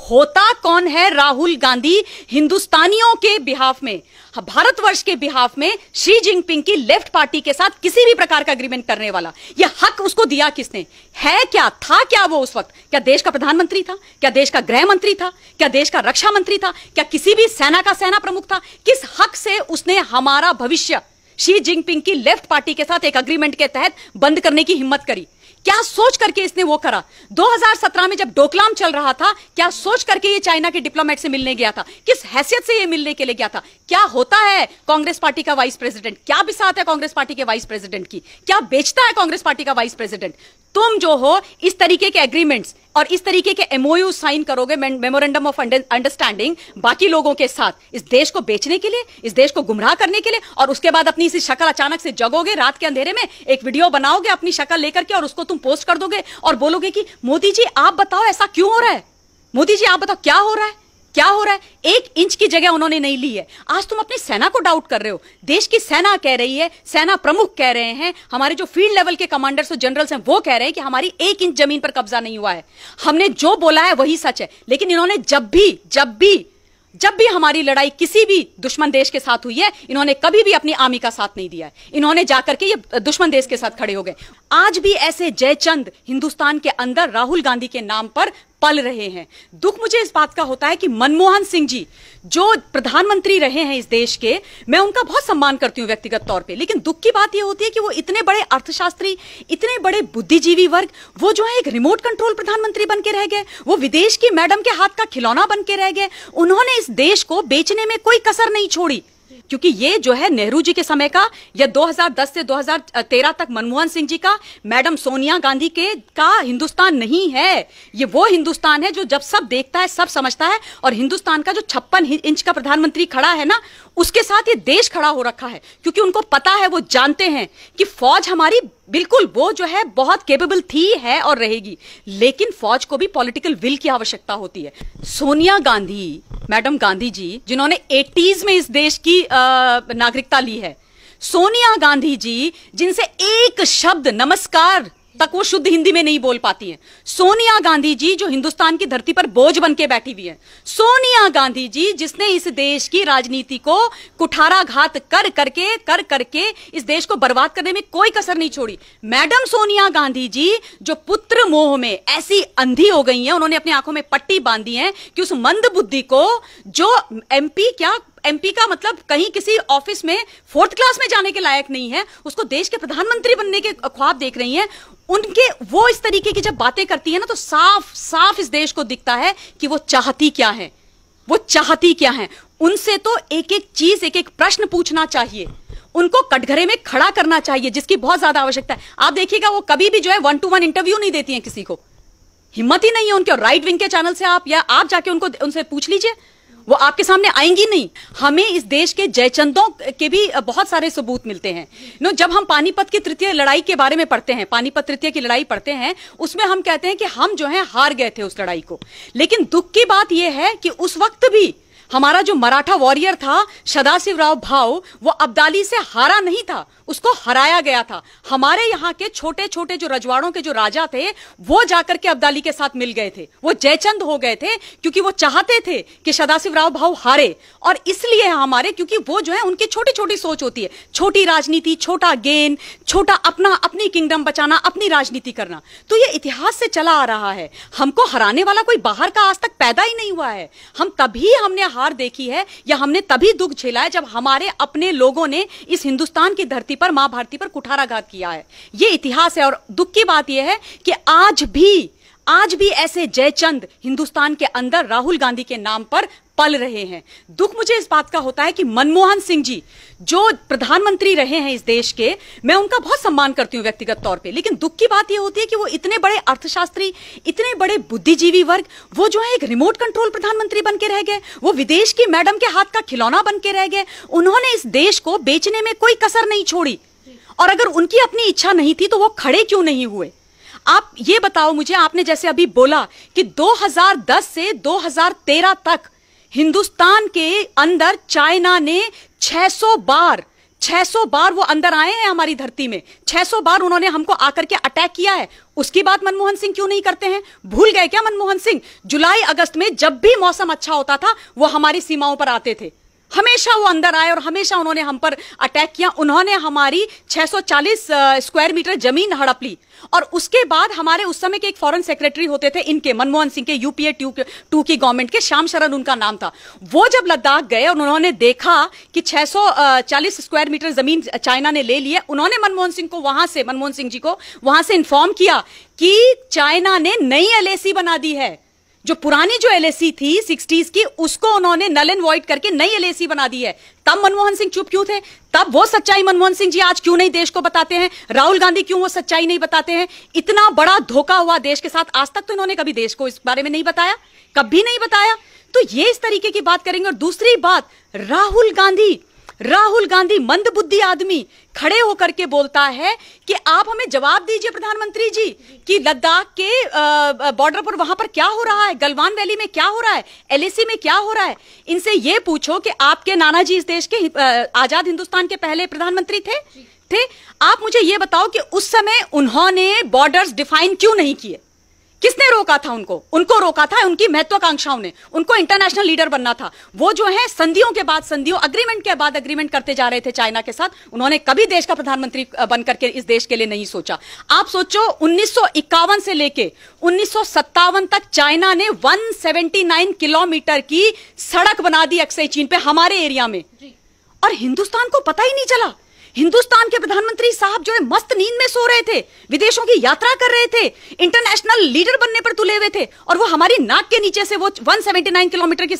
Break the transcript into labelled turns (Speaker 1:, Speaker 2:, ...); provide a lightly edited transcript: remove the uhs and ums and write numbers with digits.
Speaker 1: होता कौन है राहुल गांधी हिंदुस्तानियों के बिहाफ में, भारतवर्ष के बिहाफ में शी जिनपिंग की लेफ्ट पार्टी के साथ किसी भी प्रकार का एग्रीमेंट करने वाला? यह हक उसको दिया किसने? है क्या, था क्या वो उस वक्त? क्या देश का प्रधानमंत्री था? क्या देश का गृह मंत्री था? क्या देश का रक्षा मंत्री था? क्या किसी भी सेना का सेना प्रमुख था? किस हक से उसने हमारा भविष्य शी जिनपिंग की लेफ्ट पार्टी के साथ एक एग्रीमेंट के तहत बंद करने की हिम्मत करी? क्या सोच करके इसने वो करा? 2017 में जब डोकलाम चल रहा था, क्या सोच करके ये चाइना के डिप्लोमेट से मिलने गया था? किस हैसियत से ये मिलने के लिए गया था? क्या होता है कांग्रेस पार्टी का वाइस प्रेसिडेंट? क्या बिसात है कांग्रेस पार्टी के वाइस प्रेसिडेंट की? क्या बेचता है कांग्रेस पार्टी का वाइस प्रेसिडेंट? तुम जो हो इस तरीके के एग्रीमेंट्स और इस तरीके के एमओयू साइन करोगे, मेमोरेंडम ऑफ अंडरस्टैंडिंग, बाकी लोगों के साथ, इस देश को बेचने के लिए, इस देश को गुमराह करने के लिए, और उसके बाद अपनी इसी शक्ल अचानक से जगोगे रात के अंधेरे में, एक वीडियो बनाओगे अपनी शक्ल लेकर के और उसको तुम पोस्ट कर दोगे और बोलोगे कि मोदी जी आप बताओ ऐसा क्यों हो रहा है, मोदी जी आप बताओ क्या हो रहा है, क्या हो रहा है? 1 इंच की जगह उन्होंने नहीं ली है। आज तुम अपनी सेना को डाउट कर रहे हो। देश की सेना कह रही है, सेना प्रमुख कह रहे हैं, हमारे जो फील्ड लेवल के कमांडर्स और जनरल्स हैं वो कह रहे हैं कि हमारी 1 इंच जमीन पर कब्जा नहीं हुआ है, हमने जो बोला है वही सच है। लेकिन इन्होंने जब भी हमारी लड़ाई किसी भी दुश्मन देश के साथ हुई है, इन्होंने कभी भी अपनी आर्मी का साथ नहीं दिया है। इन्होंने जाकर के ये दुश्मन देश के साथ खड़े हो गए। आज भी ऐसे जयचंद हिंदुस्तान के अंदर राहुल गांधी के नाम पर पल रहे हैं। दुख मुझे इस बात का होता है कि मनमोहन सिंह जी जो प्रधानमंत्री रहे हैं इस देश के, मैं उनका बहुत सम्मान करती हूं व्यक्तिगत तौर पे, लेकिन दुख की बात यह होती है कि वो इतने बड़े अर्थशास्त्री, इतने बड़े बुद्धिजीवी वर्ग, वो जो है एक रिमोट कंट्रोल प्रधानमंत्री बन के रह गए। वो विदेश की मैडम के हाथ का खिलौना बन के रह गए। उन्होंने इस देश को बेचने में कोई कसर नहीं छोड़ी, क्योंकि ये जो है नेहरू जी के समय का या 2010 से 2013 तक मनमोहन सिंह जी का, मैडम सोनिया गांधी का हिंदुस्तान नहीं है। ये वो हिंदुस्तान है जो जब सब देखता है, सब समझता है, और हिंदुस्तान का जो 56 इंच का प्रधानमंत्री खड़ा है ना, उसके साथ ये देश खड़ा हो रखा है। क्योंकि उनको पता है, वो जानते हैं कि फौज हमारी बिल्कुल वो जो है बहुत केपेबल थी, है और रहेगी, लेकिन फौज को भी पॉलिटिकल विल की आवश्यकता होती है। सोनिया गांधी, मैडम गांधी जी जिन्होंने 80s में इस देश की नागरिकता ली है, सोनिया गांधी जी जिनसे एक शब्द नमस्कार तक वो शुद्ध हिंदी में नहीं बोल पाती हैं, सोनिया गांधी जी जो हिंदुस्तान की धरती पर बोझ बन के बैठी हुई है, सोनिया गांधी जी जिसने इस देश की राजनीति को कुठाराघात कर करके इस देश को बर्बाद करने में कोई कसर नहीं छोड़ी, मैडम सोनिया गांधी जी जो पुत्र मोह में ऐसी अंधी हो गई हैं, उन्होंने अपनी आंखों में पट्टी बांधी है कि उस मंद बुद्धि को, जो एमपी का मतलब कहीं किसी ऑफिस में 4th क्लास में जाने के लायक नहीं है, उसको देश के प्रधानमंत्री बनने के ख्वाब देख रही हैं, उनके वो इस तरीके की जब बातें करती है ना, तो साफ साफ इस देश को दिखता है कि वो चाहती क्या है, वो चाहती क्या है। उनसे तो एक एक चीज, एक एक प्रश्न पूछना चाहिए, उनको कटघरे में खड़ा करना चाहिए, जिसकी बहुत ज्यादा आवश्यकता है। आप देखिएगा वो कभी भी जो है 1-to-1 इंटरव्यू नहीं देती हैं किसी को, हिम्मत ही नहीं है उनके। राइट विंग के चैनल से आप जाके उनसे पूछ लीजिए, वो आपके सामने आएंगी नहीं। हमें इस देश के जयचंदों के भी बहुत सारे सबूत मिलते हैं। जब हम पानीपत की तृतीय लड़ाई के बारे में पढ़ते हैं, पानीपत तृतीय की लड़ाई पढ़ते हैं, उसमें हम कहते हैं कि हम जो है हार गए थे उस लड़ाई को। लेकिन दुख की बात यह है कि उस वक्त भी हमारा जो मराठा वॉरियर था सदाशिवराव भाऊ, वो अब्दाली से हारा नहीं था, उसको हराया गया था। हमारे यहाँ के छोटे छोटे जो रजवाड़ों के जो राजा थे, वो जाकर के अब्दाली के साथ मिल गए थे, वो जयचंद हो गए थे, क्योंकि वो चाहते थे कि सदाशिवराव भाऊ हारे। और इसलिए हमारे, क्योंकि वो जो है उनकी छोटी छोटी सोच होती है, छोटी राजनीति, छोटा गेन, छोटा अपनी किंगडम बचाना, अपनी राजनीति करना। तो ये इतिहास से चला आ रहा है। हमको हराने वाला कोई बाहर का आज तक पैदा ही नहीं हुआ है। हमने हार देखी है या हमने तभी दुख झेला है जब हमारे अपने लोगों ने इस हिंदुस्तान की धरती पर, मां भारती पर कुठाराघात किया है। यह इतिहास है। और दुख की बात यह है कि आज भी ऐसे जयचंद हिंदुस्तान के अंदर राहुल गांधी के नाम पर पल रहे हैं। दुख मुझे इस बात का होता है कि मनमोहन सिंह जी जो प्रधानमंत्री रहे हैं इस देश के, मैं उनका बहुत सम्मान करती हूं व्यक्तिगत तौर पे, लेकिन दुख की बात यह होती है कि वो इतने बड़े अर्थशास्त्री, इतने बड़े बुद्धिजीवी वर्ग, वो जो है एक रिमोट कंट्रोल प्रधानमंत्री बन के रह गए। वो विदेश की मैडम के हाथ का खिलौना बन के रह गए। उन्होंने इस देश को बेचने में कोई कसर नहीं छोड़ी। और अगर उनकी अपनी इच्छा नहीं थी तो वो खड़े क्यों नहीं हुए? आप ये बताओ मुझे, आपने जैसे अभी बोला कि 2010 से 2013 तक हिंदुस्तान के अंदर चाइना ने 600 बार वो अंदर आए हैं हमारी धरती में, 600 बार उन्होंने हमको आकर के अटैक किया है। उसकी बात मनमोहन सिंह क्यों नहीं करते हैं? भूल गए क्या मनमोहन सिंह? जुलाई अगस्त में जब भी मौसम अच्छा होता था वो हमारी सीमाओं पर आते थे, हमेशा वो अंदर आए और हमेशा उन्होंने हम पर अटैक किया। उन्होंने हमारी 640 स्क्वायर मीटर जमीन हड़प ली और उसके बाद हमारे उस समय के एक फॉरेन सेक्रेटरी होते थे इनके, मनमोहन सिंह के, यूपीए 2 की गवर्नमेंट के, श्याम शरण उनका नाम था। वो जब लद्दाख गए और उन्होंने देखा कि 640 स्क्वायर मीटर जमीन चाइना ने ले ली है, उन्होंने मनमोहन सिंह जी को वहां से इन्फॉर्म किया कि चाइना ने नई एलएसी बना दी है। जो पुरानी जो एलएसी थी 60s की, उसको उन्होंने नल एंड वॉइड करके नई एलएसी बना दी है। तब मनमोहन सिंह चुप क्यों थे? तब वो सच्चाई मनमोहन सिंह जी आज क्यों नहीं देश को बताते हैं? राहुल गांधी क्यों वो सच्चाई नहीं बताते हैं? इतना बड़ा धोखा हुआ देश के साथ, आज तक तो इन्होंने कभी देश को इस बारे में नहीं बताया, कभी नहीं बताया। तो ये इस तरीके की बात करेंगे। और दूसरी बात, राहुल गांधी मंदबुद्धि आदमी खड़े होकर के बोलता है कि आप हमें जवाब दीजिए प्रधानमंत्री जी कि लद्दाख के बॉर्डर पर वहां पर क्या हो रहा है, गलवान वैली में क्या हो रहा है, एलएसी में क्या हो रहा है। इनसे ये पूछो कि आपके नाना जी इस देश के आजाद हिंदुस्तान के पहले प्रधानमंत्री थे। आप मुझे ये बताओ कि उस समय उन्होंने बॉर्डर्स डिफाइन क्यों नहीं किए? किसने रोका था उनको रोका था उनकी महत्वाकांक्षाओं ने। उनको इंटरनेशनल लीडर बनना था। वो जो है संधियों के बाद संधियों, अग्रीमेंट के बाद अग्रीमेंट करते जा रहे थे चाइना के साथ। उन्होंने कभी देश का प्रधानमंत्री बनकर के इस देश के लिए नहीं सोचा। आप सोचो 1951 से लेके 1957 तक चाइना ने 179 किलोमीटर की सड़क बना दी अक्सई चीन पे, हमारे एरिया में, और हिंदुस्तान को पता ही नहीं चला। हिंदुस्तान के प्रधानमंत्री साहब जो है मस्त नींद में सो रहे थे, विदेशों की यात्रा कर रहे थे, इंटरनेशनल लीडर बनने पर तुले हुए थे, और वो हमारी नाक के नीचे से वो 179 किलोमीटर की